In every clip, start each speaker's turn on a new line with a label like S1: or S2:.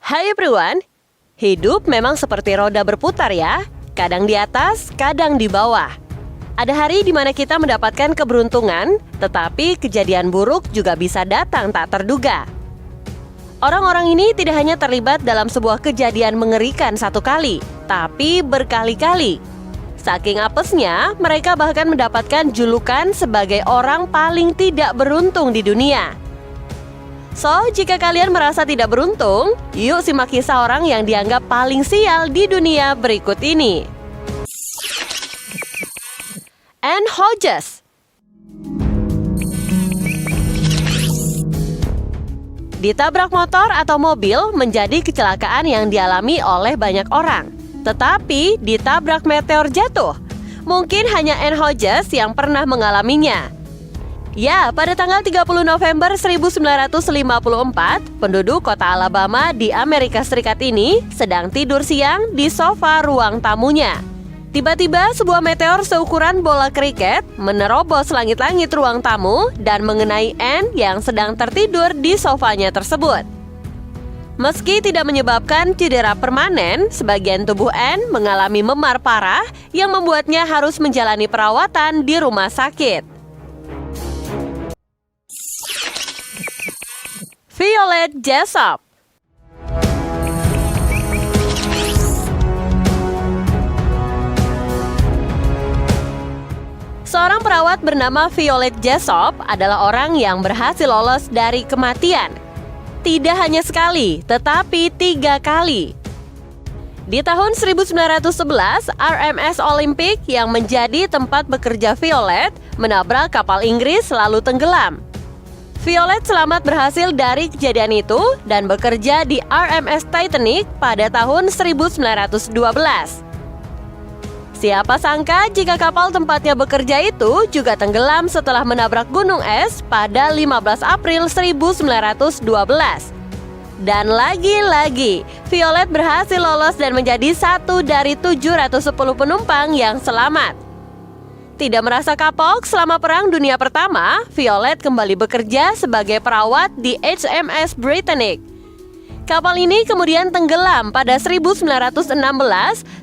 S1: Hai everyone, hidup memang seperti roda berputar ya. Kadang di atas, kadang di bawah. Ada hari di mana kita mendapatkan keberuntungan, tetapi kejadian buruk juga bisa datang tak terduga. Orang-orang ini tidak hanya terlibat dalam sebuah kejadian mengerikan satu kali, tapi berkali-kali. Saking apesnya, mereka bahkan mendapatkan julukan sebagai orang paling tidak beruntung di dunia. So, jika kalian merasa tidak beruntung, yuk simak kisah orang yang dianggap paling sial di dunia berikut ini. Anne Hodges. Ditabrak motor atau mobil menjadi kecelakaan yang dialami oleh banyak orang. Tetapi ditabrak meteor jatuh, mungkin hanya Anne Hodges yang pernah mengalaminya. Ya, pada tanggal 30 November 1954, penduduk kota Alabama di Amerika Serikat ini sedang tidur siang di sofa ruang tamunya. Tiba-tiba sebuah meteor seukuran bola kriket menerobos langit-langit ruang tamu dan mengenai Anne yang sedang tertidur di sofanya tersebut. Meski tidak menyebabkan cedera permanen, sebagian tubuh Anne mengalami memar parah yang membuatnya harus menjalani perawatan di rumah sakit. Violet Jessop. Seorang perawat bernama Violet Jessop adalah orang yang berhasil lolos dari kematian. Tidak hanya sekali, tetapi 3 kali. Di tahun 1911, RMS Olympic yang menjadi tempat bekerja Violet menabrak kapal Inggris lalu tenggelam. Violet selamat berhasil dari kejadian itu dan bekerja di RMS Titanic pada tahun 1912. Siapa sangka jika kapal tempatnya bekerja itu juga tenggelam setelah menabrak gunung es pada 15 April 1912. Dan lagi-lagi, Violet berhasil lolos dan menjadi satu dari 710 penumpang yang selamat. Tidak merasa kapok selama Perang Dunia Pertama, Violet kembali bekerja sebagai perawat di HMS Britannic. Kapal ini kemudian tenggelam pada 1916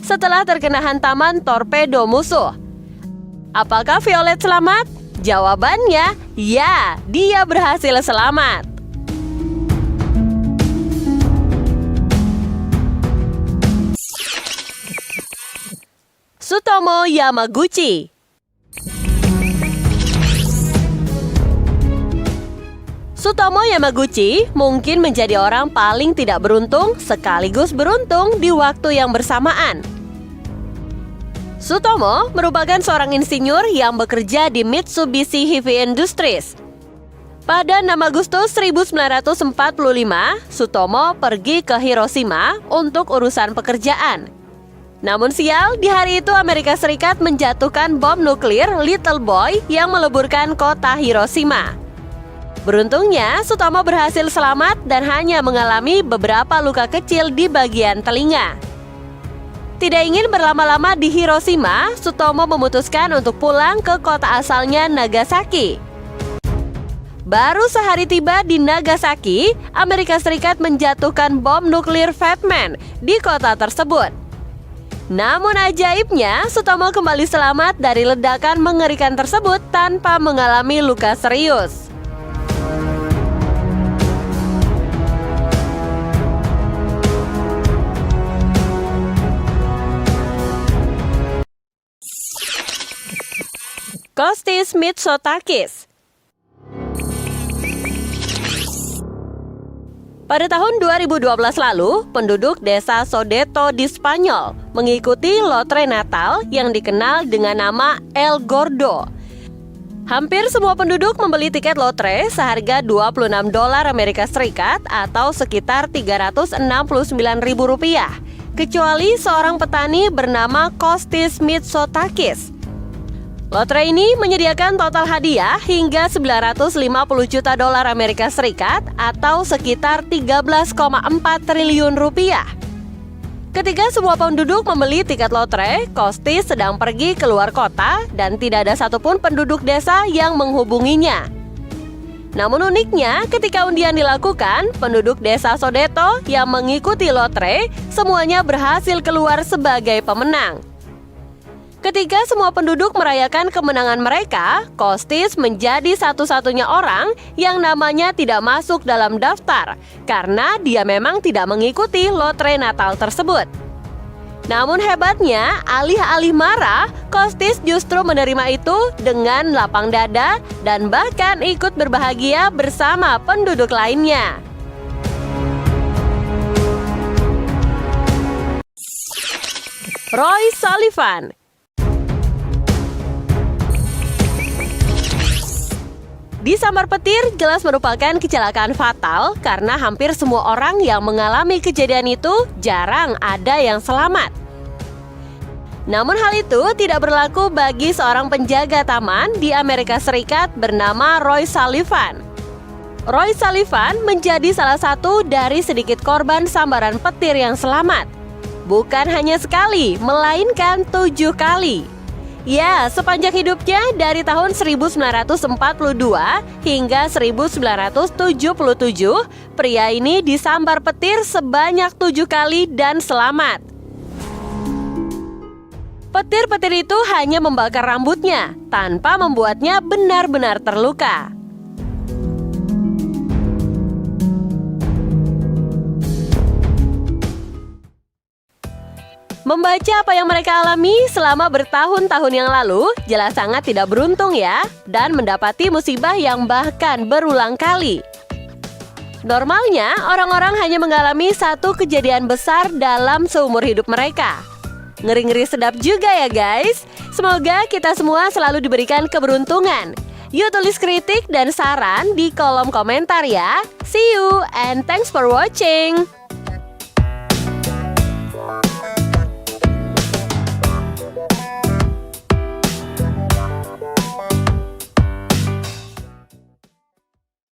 S1: setelah terkena hantaman torpedo musuh. Apakah Violet selamat? Jawabannya, ya, dia berhasil selamat. Tsutomu Yamaguchi. Tsutomu Yamaguchi mungkin menjadi orang paling tidak beruntung sekaligus beruntung di waktu yang bersamaan. Tsutomu merupakan seorang insinyur yang bekerja di Mitsubishi Heavy Industries. Pada 6 Agustus 1945, Tsutomu pergi ke Hiroshima untuk urusan pekerjaan. Namun sial, di hari itu Amerika Serikat menjatuhkan bom nuklir Little Boy yang meleburkan kota Hiroshima. Beruntungnya, Tsutomu berhasil selamat dan hanya mengalami beberapa luka kecil di bagian telinga. Tidak ingin berlama-lama di Hiroshima, Tsutomu memutuskan untuk pulang ke kota asalnya Nagasaki. Baru sehari tiba di Nagasaki, Amerika Serikat menjatuhkan bom nuklir Fat Man di kota tersebut. Namun ajaibnya, Tsutomu kembali selamat dari ledakan mengerikan tersebut tanpa mengalami luka serius. Kostis Mitsotakis. Pada tahun 2012 lalu, penduduk desa Sodeto di Spanyol mengikuti lotre Natal yang dikenal dengan nama El Gordo. Hampir semua penduduk membeli tiket lotre seharga $26 Amerika Serikat atau sekitar Rp369.000, kecuali seorang petani bernama Kostis Mitsotakis. Lotre ini menyediakan total hadiah hingga $950 juta Amerika Serikat atau sekitar 13,4 triliun rupiah. Ketika semua penduduk membeli tiket lotre, Kostis sedang pergi keluar kota dan tidak ada satupun penduduk desa yang menghubunginya. Namun uniknya, ketika undian dilakukan, penduduk desa Sodeto yang mengikuti lotre semuanya berhasil keluar sebagai pemenang. Ketika semua penduduk merayakan kemenangan mereka, Kostis menjadi satu-satunya orang yang namanya tidak masuk dalam daftar karena dia memang tidak mengikuti lotre Natal tersebut. Namun hebatnya, alih-alih marah, Kostis justru menerima itu dengan lapang dada dan bahkan ikut berbahagia bersama penduduk lainnya. Roy Sullivan. Disambar petir jelas merupakan kecelakaan fatal karena hampir semua orang yang mengalami kejadian itu jarang ada yang selamat. Namun hal itu tidak berlaku bagi seorang penjaga taman di Amerika Serikat bernama Roy Sullivan. Roy Sullivan menjadi salah satu dari sedikit korban sambaran petir yang selamat. Bukan hanya sekali, melainkan 7 kali. Ya, sepanjang hidupnya dari tahun 1942 hingga 1977, pria ini disambar petir sebanyak 7 kali dan selamat. Petir-petir itu hanya membakar rambutnya, tanpa membuatnya benar-benar terluka. Membaca apa yang mereka alami selama bertahun-tahun yang lalu jelas sangat tidak beruntung ya, dan mendapati musibah yang bahkan berulang kali. Normalnya, orang-orang hanya mengalami satu kejadian besar dalam seumur hidup mereka. Ngeri-ngeri sedap juga ya guys. Semoga kita semua selalu diberikan keberuntungan. Yuk tulis kritik dan saran di kolom komentar ya. See you and thanks for watching.